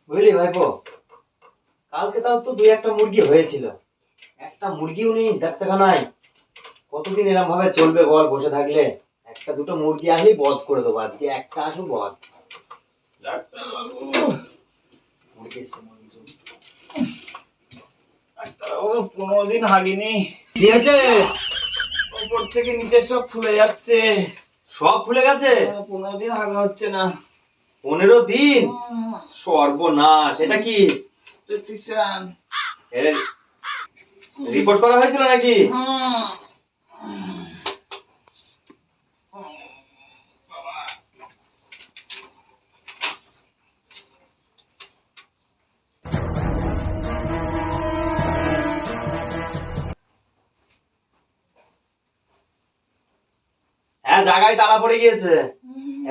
বুঝলি ভাইপো, কালকে তাও তো দুই একটা মুরগি হয়েছিল, একটা মুরগিও নেই ডাক্তারখানায়। কতদিন এরকম ভাবে চলবে বল বসে থাকলে? একটা দুটো মুরগি আসলেই বধ করে দেবো, আজকে একটা আসুক বধ। ডাক্তারবাবু, মুরগি এসছে, মুরগি চলছে। ডাক্তারবাবু 15 দিন হাগিনি। কি হয়েছে? উপর থেকে নিচে সব ফুলে যাচ্ছে। সব ফুলে গেছে? 15 দিন হাগা হচ্ছে না। 15 দিন? সর্বনাশ, এটা কি? প্রেসক্রিপশন। রিপোর্ট করা হয়েছিল নাকি? হ্যাঁ, জায়গায় তালা পড়ে গিয়েছে।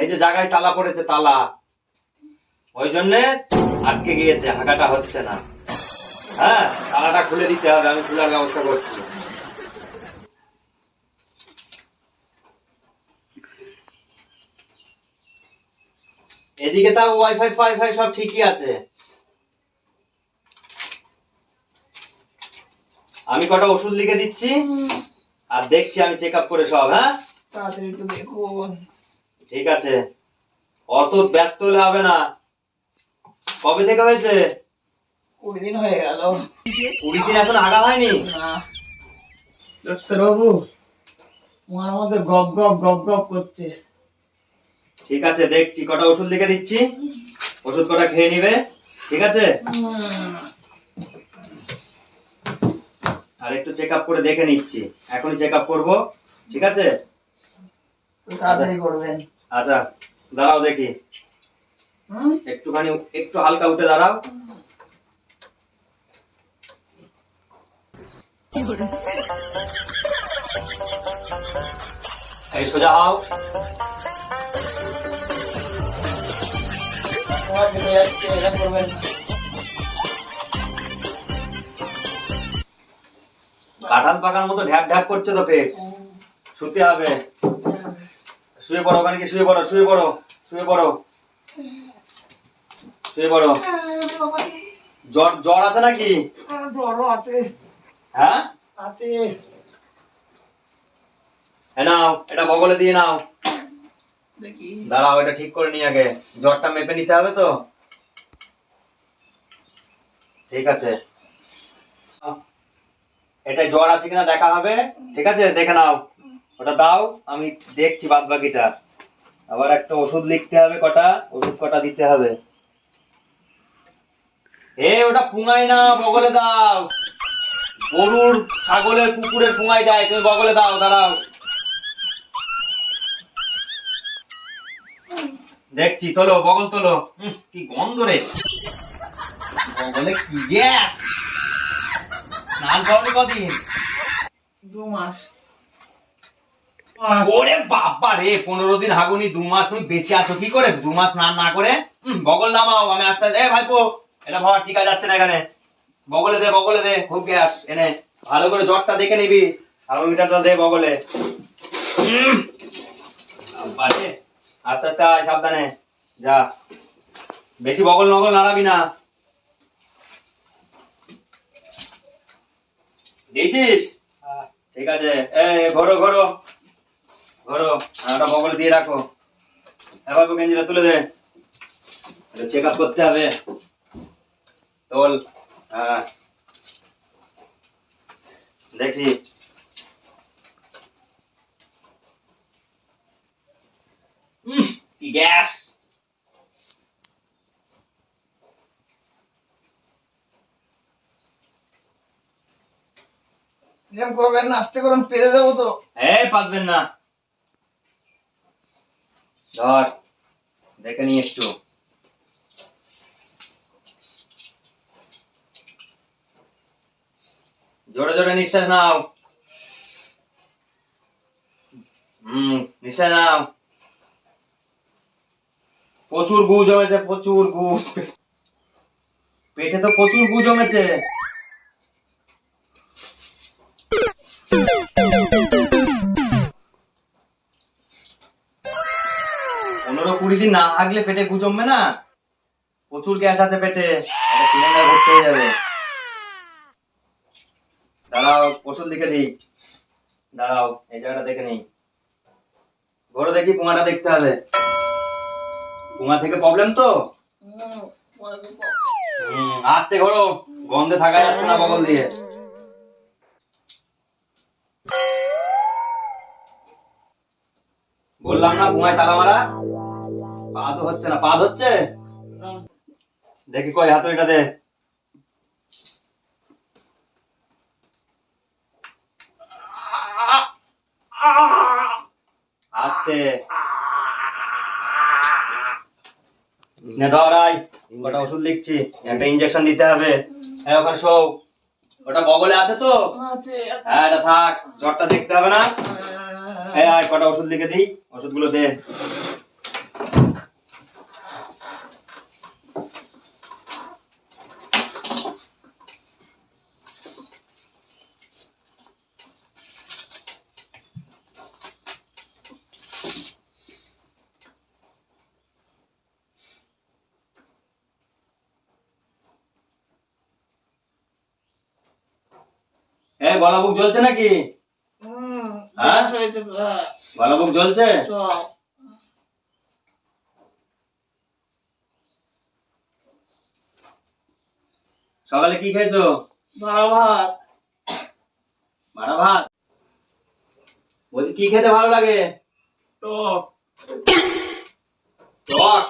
এই যে জায়গায় তালা পড়েছে, তালা, ওই জন্য আটকে গিয়েছে, হাঁকাটা হচ্ছে না। হ্যাঁ, তালাটা খুলে দিতে হবে, আমি খোলার ব্যবস্থা করছি। এদিকে তাও ওয়াইফাই ফাইফাই সব ঠিকই আছে। আমি কটা ওষুধ লিখে দিচ্ছি আর দেখছি আমি চেক আপ করে সব। হ্যাঁ, তাড়াতাড়ি একটু দেখুন। ঠিক আছে, অত ব্যস্ত হলে হবে না। কবে থেকে হয়েছে? 20 দিন হয়ে গেল। 20 দিন এখন আগা হয়নি? না ডাক্তারবাবু, আমার মধ্যে গপ গপ গপ গপ করছে। ঠিক আছে, দেখছি, কটা ওষুধ লিখে দিচ্ছি, ওষুধ কটা খেয়ে নিবে, ঠিক আছে? আর একটু চেক আপ করে দেখে নিচ্ছি, এখনই চেক আপ করবো, ঠিক আছে? তাড়াতাড়ি করবেন। আচ্ছা, দাঁড়াও দেখি, একটুখানি, একটু হালকা উঠে দাঁড়াও। এই সোজা হও। আমার কেটে যাচ্ছে, এটা করবেন না। কাঁঠাল পাকার মতো ঢ্যাপ ঢ্যাপ করছে তো পেট, শুতে হবে। শুয়ে পড়ো, ওখানে কি শুয়ে পড়ো, শুয়ে পড়ো, শুয়ে পড়ো, শুয়ে পড়ো। জ্বর, জ্বর আছে নাকি? জ্বরও আছে। হ্যাঁ আছে। নাও, এটা বগলে দিয়ে নাও। দেখি। দাঁড়াও, এটা ঠিক করে নি আগে, জ্বরটা মেপে নিতে হবে তো। ঠিক আছে, এটা জ্বর আছে কিনা দেখা হবে, ঠিক আছে? দেখে নাও, ওটা দাও, আমি দেখছি বাদ বাকিটা। আবার একটা ওষুধ লিখতে হবে, কটা ওষুধ কটা দিতে হবে। ওটা পুঙাই না, বগলে দাও। গরুর, ছাগলের, কুকুরের পুঙাই দেয়, তুমি বগলে দাও। দাঁড়াও, দেখছি, তোলো, বগল তোলো। কি গন্ধ রে, বগলে কি গ্যাস। স্নান করনি কদিন? 2 মাস। ওরে বাবা রে, 15 দিন হাগুনি, 2 মাস তুমি বেঁচে আছো কি করে 2 মাস স্নান না করে? বগল নামাও, আমি আস্তে আস্তে। ভাইপো, এটা ভাবা টিকা যাচ্ছে না এখানে, বগলে দে, বগলে দে, খুব গ্যাস। এনে ভালো করে জ্বরটা দেখে নিবি, থার্মোমিটারটা দে বগলে। আরে আস্তে আস্তে আয়, সাবধানে যা, বেশি বগল নগল নাড়াবি না। দিয়েছিস? ঠিক আছে, ঘোরো ঘোরো ঘোরো, ওটা বগলে দিয়ে রাখো। এবার গেঞ্জিটা তুলে দে, চেক আপ করতে হবে। তোল, হ্যাঁ দেখি। কি গ্যাস। এরকম করবেন না, আস্তে করুন, পেরে দেবো তো। পাতবেন না, ধর, দেখে নি একটু। জোরে জোরে নিঃশ্বাস নাও। নিঃশ্বাস নাও। প্রচুর গু জমেছে, প্রচুর গু, পেটে তো প্রচুর গু জমেছে। 15-20 দিন না হাগলে পেটে গু জমবে না। প্রচুর গ্যাস আছে পেটে, একটা সিলিন্ডার ভর্তি হয়ে যাবে। দাঁড়াও, ওষুধ লিখে দিই। দাঁড়াও, এই জায়গাটা দেখে নেই। ঘোরো দেখি, পুঙাটা দেখতে হবে। পুঙা থেকে প্রবলেম তো? আস্তে ঘোরো, গন্ধে থাকা যাচ্ছে না বগল দিয়ে। বললাম না পুঙায় তালা মারা। পা তো হচ্ছে না, পা হচ্ছে। দেখি কই, হাতুড়িটা দে। আস্তে নে, ধরাই ওটা ওষুধ লিখছি, একটা ইনজেকশন দিতে হবে। হ্যাঁ, ওখানে শো। ওটা বগলে আছে তো? হ্যাঁ, এটা থাক, জ্বরটা দেখতে হবে না। হ্যাঁ, আয় কটা ওষুধ লিখে দিই, ওষুধগুলো দে। হ্যাঁ, গলা বুক জ্বলছে নাকি? হ্যাঁ, গলা বুক জ্বলছে। সকালে কি খেয়েছো? ভাত। মারা ভাত। বলছি কি খেতে ভালো লাগে? টক। টক।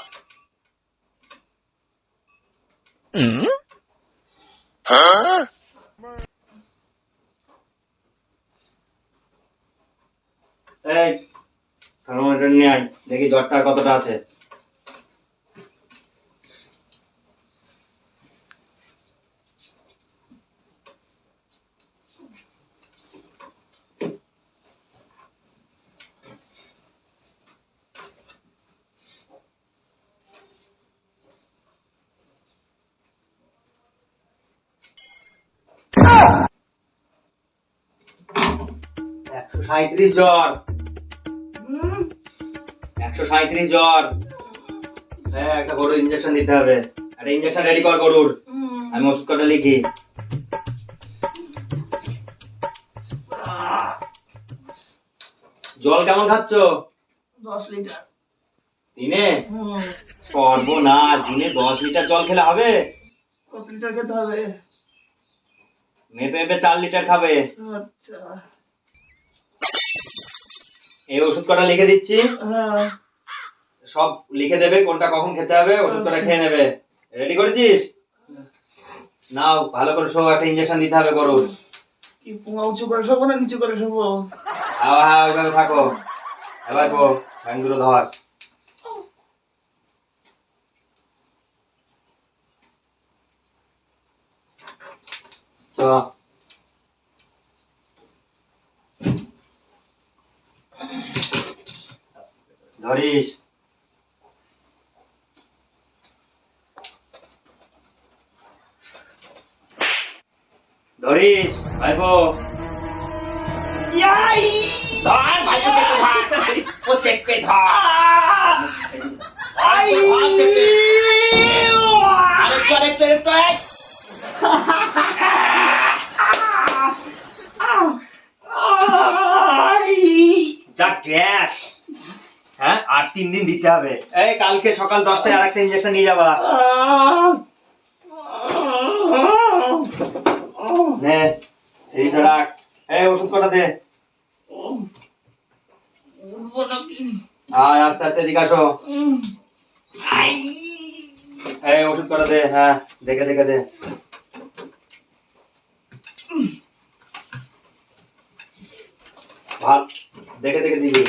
এই থার্মোমিটার নিয়ে আয়, দেখি জ্বরটা কতটা আছে। একশো 137 জ্বর। 137 জ্বর। হ্যাঁ, একটা গরুর ইনজেকশন দিতে হবে। একটা ইনজেকশন রেডি কর গরুর, আমি ওষুধ কটা লিখি। জল কেমন খাচ্ছ? 10 লিটার দিনে? সর্বনাশ, দিনে 10 লিটার জল খেলে হবে? কত লিটার খেতে হবে? মেপে মেপে 4 লিটার খাবে। আচ্ছা। এই ওষুধ কটা লিখে দিচ্ছি, হ্যাঁ। সব লিখে দেবে কোনটা কখন খেতে হবে, ওষুধ কটা খেয়ে নেবে। রেডি করেছিস? নাও, ভালো করে শো, একটা ইনজেকশন দিতে হবে গরুর। কি পুঙ্গা উঁচু করে শোবো না নিচু করে শোবো? হ্যাঁ হ্যাঁ, ওইভাবে থাকো। এবার বো, ব্যাংগুলো ধর। চ। ধরিস। ধরিস ভাইপো। ধর ভাইপো, চেপে ধর। ও চেপে ধর। আরেকটু আরেকটু আরেকটু। যা গ্যাস। হ্যাঁ, আর 3 দিন দিতে হবে। এই কালকে সকাল 10টায় আরেকটা ইনজেকশন নিয়ে যাবা। নে, সিরিজটা রাখ। এই ওষুধ কটা দে। আয়, আস্তে আস্তে এদিকে আসো। এই ওষুধ কটা দে। হ্যাঁ, দেখে দেখে দে। ভাল, দেখে দেখে দিবি।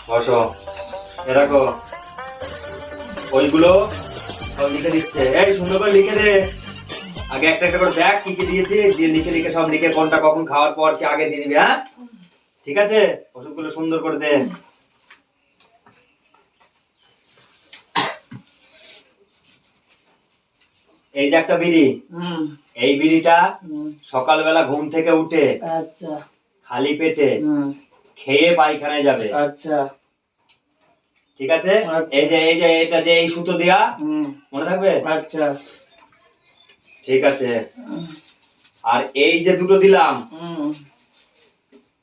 বসো। এ দেখো, ওইগুলো সব লিখে দিচ্ছে। এই সুন্দর করে লিখে দে। আগে একটা একটা করে দেখ কি কি দিয়েছি, দিয়ে লিখে লিখে সব লিখে কোনটা কখন খাওয়ার পর কি আগে দিয়ে দিবি। হ্যাঁ, ঠিক আছে? ওষুধগুলো সুন্দর করে দে। এই যে একটা বিড়ি, এই বিড়িটা সকালবেলা ঘুম থেকে উঠে আচ্ছা খালি পেটে খেয়ে পায়খানায় যাবে। আচ্ছা। ঠিক আছে? আচ্ছা। এই যে এটা যে এই সুতো দেয়া, হুম, মনে থাকবে? আচ্ছা। ঠিক আছে। আর এই যে দুটো দিলাম, হুম,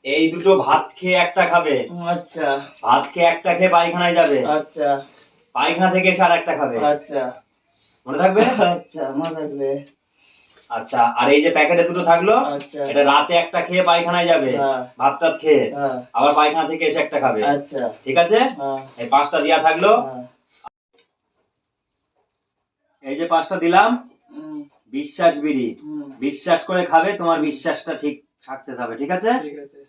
এই দুটো ভাত খেয়ে একটা খাবে, আচ্ছা ভাত খেয়ে একটা খেয়ে পায়খানায় যাবে, আচ্ছা পায়খানা থেকে এসে আর একটা খাবে, আচ্ছা মনে থাকবে? আচ্ছা, মনে থাকবে। আচ্ছা, আর এই যে প্যাকেটে দুটো থাকলো, আচ্ছা, এটা রাতে একটা খেয়ে পায়খানায় যাবে, হ্যাঁ, ভাত টাত খেয়ে হ্যাঁ, আবার পায়খানা থেকে এসে একটা খাবে, আচ্ছা, ঠিক আছে? হ্যাঁ, এই 5টা দেয়া থাকলো, হ্যাঁ, এই যে 5টা দিলাম। হুম, বিশ্বাস বিড়ি, হুম, বিশ্বাস করে খাবে, তোমার বিশ্বাসটা ঠিক সাকসেস হবে, ঠিক আছে? ঠিক আছে।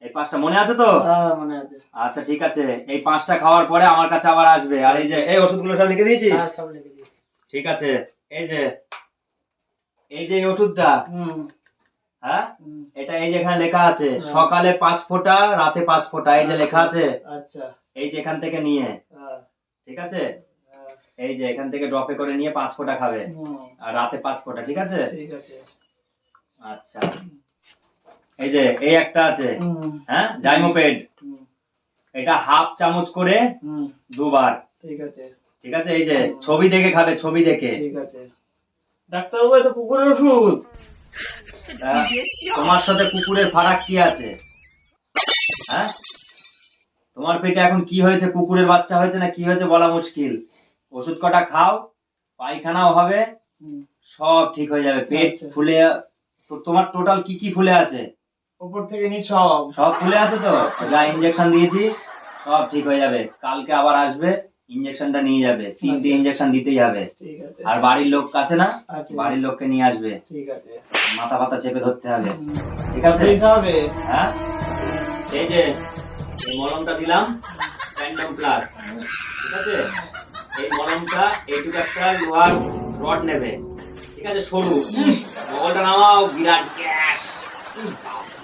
এই 5টা মনে আছে তো? হ্যাঁ, মনে আছে। আচ্ছা ঠিক আছে, এই 5টা খাওয়ার পরে আমার কাছে আবার আসবে। আর এই যে এই ওষুধগুলো সব লিখে দিয়েছিস? হ্যাঁ, সব লিখে দিয়েছি। ঠিক আছে। এই যে এই যে এই ওষুধটা, হুম, হ্যাঁ, হুম, এটা এই যে এখানে লেখা আছে, হ্যাঁ। সকালে 5 ফোঁটা, রাতে 5 ফোঁটা, এই যে লেখা আছে, আচ্ছা, এই যে এখান থেকে নিয়ে, হ্যাঁ, ঠিক আছে? হ্যাঁ, এই যে এখান থেকে ড্রপে করে নিয়ে 5 ফোঁটা খাবে, হুম, আর রাতে 5 ফোঁটা, ঠিক আছে? ঠিক আছে। আচ্ছা, এই যে এই একটা আছে, হুম, হ্যাঁ, জাইমোপেড, হুম, এটা হাফ চামচ করে হুম, 2 বার, ঠিক আছে, ঠিক আছে? এই যে ছবি দেখে খাবে, ছবি দেখে। ঠিক আছে। ডাক্তারবাবু, এ তো কুকুরের ওষুধ। হ্যাঁ, তোমার সাথে কুকুরের ফারাক কি আছে? হ্যাঁ, তোমার পেটে এখন কি হয়েছে, কুকুরের বাচ্চা হয়েছে না কি হয়েছে বলা মুশকিল। ওষুধ কটা খাও, পায়খানাও হবে, হুম, সব ঠিক হয়ে যাবে। পেট আচ্ছা। ফুলে, তো তোমার টোটাল কি কি ফুলে আছে? উপর থেকে নি সব। সব ফুলে আছে তো? যা ইনজেকশন দিয়েছি সব ঠিক হয়ে যাবে। কালকে আবার আসবে, ইনজেকশনটা নিয়ে যাবে, 3টে আচ্ছা। ইনজেকশন দিতেই হবে। ঠিক আছে, আর বাড়ির লোক আছে না, আছে। বাড়ির লোককে নিয়ে আসবে, ঠিক আছে। মাথা পাতা চেপে ধরতে হবে, হুম, ঠিক আছে? ঠিক হবে। হ্যাঁ, এই যে এই মলমটা দিলাম, প্যান্ডম প্লাস, ঠিক আছে? এই মলমটা এইটুকু একটা লোহার রড নেবে, ঠিক আছে, সরু। বগলটা নামাও, বিরাট গ্যাস,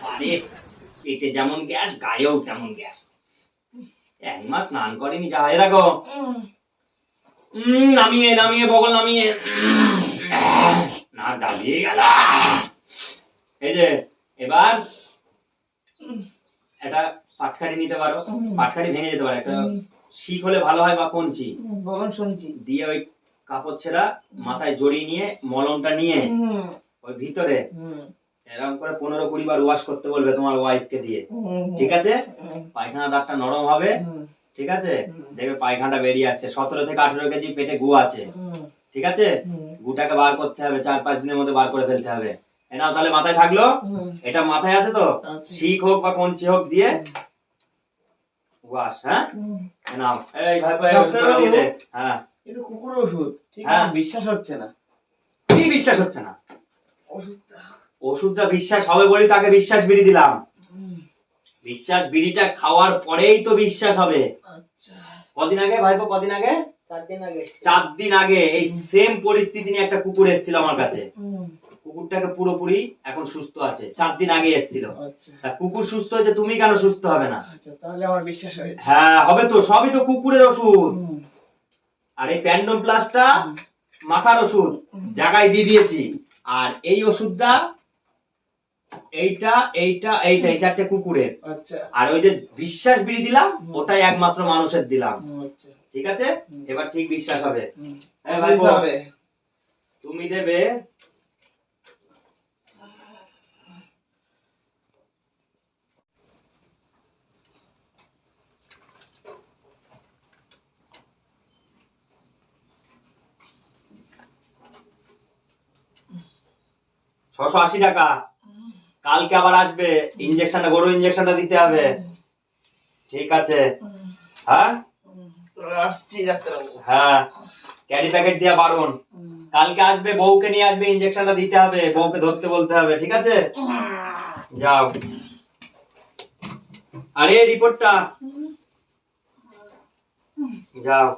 বাবারে, পেটে যেমন গ্যাস, গায়েও তেমন গ্যাস। 1 মাস স্নান করেনি, যা হয় দেখো। নামিয়ে নামিয়ে বগল নামিয়ে, না জ্বালিয়ে গেল। এই যে এবার এটা পাটকাঠি নিতে পারো, পাটকাঠি ভেঙে যেতে পারে, একটা শিক হলে ভালো হয় বা কঞ্চি বলুন, শুনছি। দিয়ে ওই কাপড় ছেঁড়া মাথায় জড়িয়ে নিয়ে মলমটা নিয়ে ওই ভিতরে এরকম করে 15-20 বার ওয়াশ করতে বলবে তোমার ওয়াইফকে দিয়ে, ঠিক আছে? পায়খানা দাগটা নরম হবে, ঠিক আছে? দেখবে পায়খানাটা বেরিয়ে আসছে। 17 থেকে 18 কেজি পেটে গু আছে, ঠিক আছে? গুটাকে বার করতে হবে, 4-5 দিনের মধ্যে বার করে ফেলতে হবে। এ নাও তাহলে, মাথায় থাকলো, এটা মাথায় আছে তো? শিক হোক বা কঞ্চি হোক দিয়ে ওয়াশ, হ্যাঁ? এ নাও, এই ভাই ভাই ওষুধটা দিয়ে দে। হ্যাঁ, এটা কুকুরের ওষুধ, ঠিক হ্যাঁ। আছে? বিশ্বাস হচ্ছে না কি বিশ্বাস হচ্ছে না? ওষুধটা। ওষুধটা বিশ্বাস হবে বলি তাকে বিশ্বাস বিড়ি দিলাম। বিশ্বাস বিড়িটা খাওয়ার পরেই তো বিশ্বাস হবে। আচ্ছা, কদিন আগে ভাইপো, কদিন আগে? 4 দিন আগে এসেছে। 4 দিন আগে এই সেম পরিস্থিতি নিয়ে একটা কুকুর এসেছিল আমার কাছে। কুকুরটাকে পুরোপুরি এখন সুস্থ আছে, 4 দিন আগে এসেছিল। আচ্ছা, তা কুকুর সুস্থ হয়েছে, তুমি কেন সুস্থ হবে না? আচ্ছা, তাহলে আমার বিশ্বাস হয়েছে। হ্যাঁ হবে তো, সবই তো কুকুরের ওষুধ। আর এই প্যান্ডম প্লাসটা মাথার ওষুধ, জায়গায় দিয়ে দিয়েছি। আর এই ওষুধটা এইটা এইটা এইটা, এই 4টে কুকুরের। আচ্ছা, আর ওই যে বিশ্বাস বিড়ি দিলাম, ওটাই একমাত্র মানুষের দিলাম, আচ্ছা, ঠিক আছে? এবার ঠিক বিশ্বাস হবে। এই কত ভাইপো, দিতে হবে? তুমি দেবে 680 টাকা। কালকে আবার আসবে, ইনজেকশনটা, গরু ইনজেকশনটা দিতে হবে, ঠিক আছে? হ্যাঁ আসছি ডাক্তারবাবু। হ্যাঁ, ক্যারি প্যাকেট দিয়া বারণ। কালকে আসবে, বউকে নিয়ে আসবে, ইনজেকশনটা দিতে হবে, বউকে ধরতে বলতে হবে, ঠিক আছে? যাও। আরে রিপোর্টটা যাও,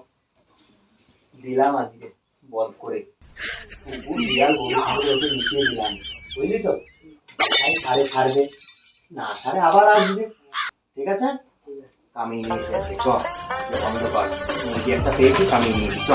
দিলাম আজকে বন্ধ করে। কুকুর বিড়াল গরু ছাগলের ওষুধ মিশিয়ে দিলাম, বুঝলি তো? সারে ছাড়বে না, সারে আবার আসবে, ঠিক আছে? কামিয়ে নিয়েছে, চ বন্ধ কর, একটা পেয়েছি, কামিয়ে নিয়েছি, চ।